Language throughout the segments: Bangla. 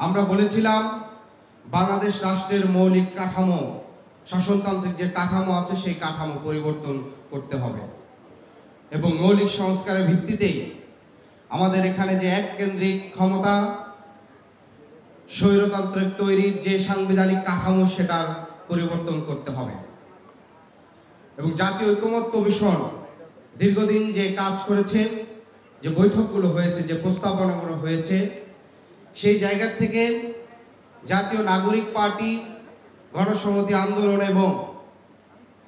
আমরা বলেছিলাম বাংলাদেশ রাষ্ট্রের মৌলিক কাঠামো, শাসনতান্ত্রিক যে কাঠামো আছে সেই কাঠামো পরিবর্তন করতে হবে এবং মৌলিক সংস্কারের ভিত্তিতেই আমাদের এখানে যে এককেন্দ্রিক ক্ষমতা স্বৈরতান্ত্রিক তৈরির যে সাংবিধানিক কাঠামো সেটার পরিবর্তন করতে হবে এবং জাতীয় ঐকমত্য কমিশন দীর্ঘদিন যে কাজ করেছে, যে বৈঠকগুলো হয়েছে, যে প্রস্তাবনাগুলো হয়েছে, সেই জায়গা থেকে জাতীয় নাগরিক পার্টি গণসংহতি আন্দোলন এবং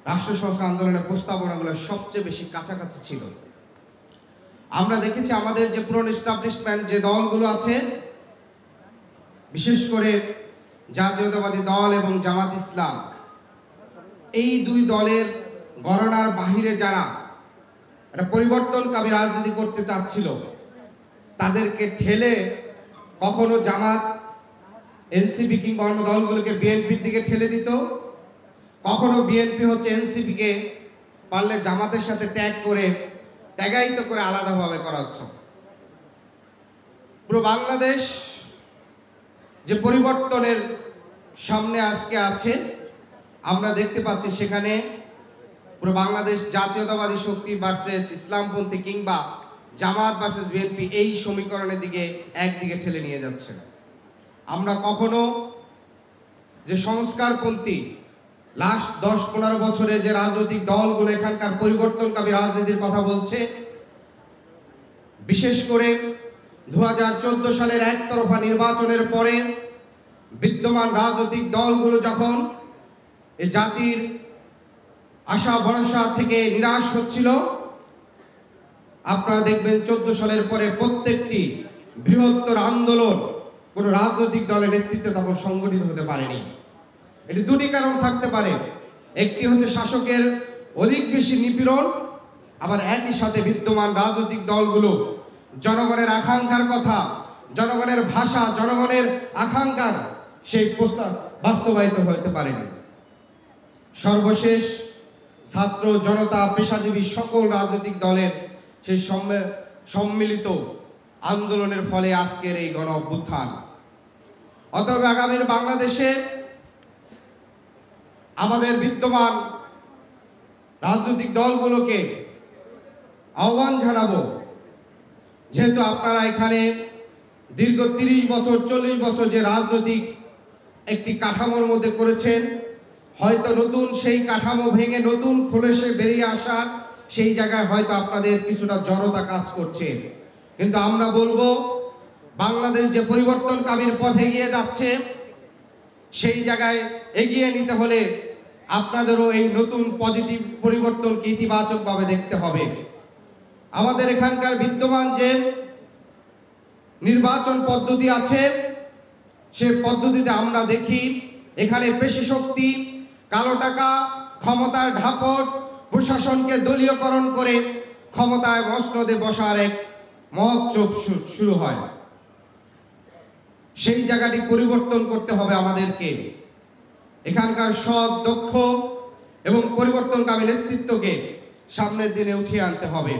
রাষ্ট্র সংস্কার আন্দোলনের প্রস্তাবনাগুলো সবচেয়ে বেশি কাছাকাছি ছিল। আমরা দেখেছি আমাদের যে পুরনো এস্টাবলিশমেন্ট যে দলগুলো আছে, বিশেষ করে জাতীয়তাবাদী দল এবং জামাত ইসলাম, এই দুই দলের গণনার বাহিরে যারা একটা পরিবর্তনকামী রাজনীতি করতে চাচ্ছিল তাদেরকে ঠেলে কখনো জামাত এনসিপি কিংবা অন্য দলগুলোকে বিএনপির দিকে ঠেলে দিত, কখনো বিএনপি হচ্ছে এনসিপিকে পারলে জামাতের সাথে ট্যাগায়িত করে আলাদাভাবে করাচ্ছ। পুরো বাংলাদেশ যে পরিবর্তনের সামনে আজকে আছে আমরা দেখতে পাচ্ছি, সেখানে পুরো বাংলাদেশ জাতীয়তাবাদী শক্তি ভার্সেস ইসলামপন্থী কিংবা জামাত ভার্সেস বিএনপি এই সমীকরণের দিকে একদিকে ঠেলে নিয়ে যাচ্ছে। আমরা কখনো যে সংস্কারপন্থী লাস্ট 10-15 বছরে যে রাজনৈতিক দলগুলো এখানকার পরিবর্তনকামী রাজনীতির কথা বলছে, বিশেষ করে 2014 সালের একতরফা নির্বাচনের পরে বিদ্যমান রাজনৈতিক দলগুলো যখন এই জাতির আশা ভরসা থেকে নিরাশ হচ্ছিল, আপনারা দেখবেন 14 সালের পরে প্রত্যেকটি বৃহত্তর আন্দোলন কোনো রাজনৈতিক দলের নেতৃত্বে তখন সংগঠিত হতে পারেনি। এটি দুটি কারণ থাকতে পারে। একটি হচ্ছে শাসকের অধিক বেশি নিপীড়ন, আবার একই সাথে বিদ্যমান রাজনৈতিক দলগুলো জনগণের আকাঙ্ক্ষার কথা, জনগণের ভাষা, জনগণের আকাঙ্ক্ষার সেই প্রস্তাব বাস্তবায়িত হতে পারেনি। সর্বশেষ ছাত্র জনতা পেশাজীবী সকল রাজনৈতিক দলের সেই সম্মিলিত আন্দোলনের ফলে আজকের এই গণ অভ্যুত্থান। অতএব আগামীর বাংলাদেশে আমাদের বিদ্যমান রাজনৈতিক দলগুলোকে আহ্বান জানাবো, যেহেতু আপনারা এখানে দীর্ঘ 30 বছর 40 বছর যে রাজনৈতিক একটি কাঠামোর মধ্যে করেছেন, হয়তো নতুন সেই কাঠামো ভেঙে নতুন খোলসে বেরিয়ে আসার সেই জায়গায় হয়তো আপনাদের কিছুটা জড়তা কাজ করছে, কিন্তু আমরা বলবো বাংলাদেশ যে পরিবর্তনকামীর পথে এগিয়ে যাচ্ছে সেই জায়গায় এগিয়ে নিতে হলে আপনাদেরও এই নতুন পজিটিভ পরিবর্তনকে ইতিবাচকভাবে দেখতে হবে। আমাদের এখানকার বিদ্যমান যে নির্বাচন পদ্ধতি আছে সে পদ্ধতিতে আমরা দেখি এখানে পেশি শক্তি, কালো টাকা, ক্ষমতার ঢাপট, প্রশাসনকে দলীয়করণ করে ক্ষমতায় মসনদে বসার এক মহোৎসব শুরু হয়। সেই জায়গাটি পরিবর্তন করতে হবে আমাদেরকে। এখানকার সৎ, দক্ষ এবং পরিবর্তনকামী নেতৃত্বকে সামনের দিনে উঠিয়ে আনতে হবে।